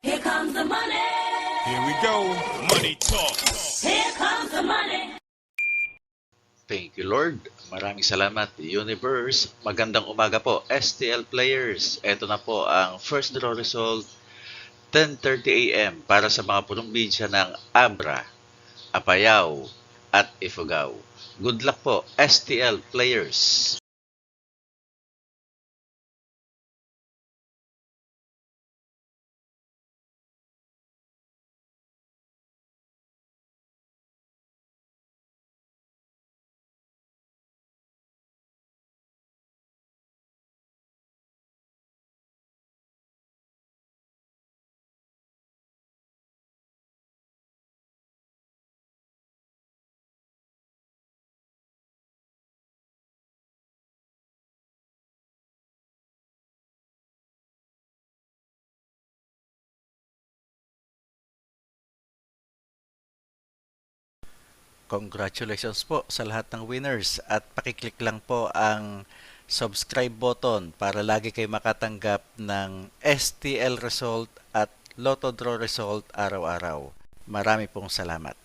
Here comes the money. Here we go. Money talk. Here comes the money. Thank you, Lord. Maraming salamat, Universe. Magandang umaga po, STL players. Ito na po ang first draw result, 10:30 a.m. para sa mga probinsya ng Abra, Apayao, at Ifugao. Good luck po, STL players. Congratulations po sa lahat ng winners at pakiclick lang po ang subscribe button para lagi kayo makatanggap ng STL result at Lotto Draw result araw-araw. Marami pong salamat.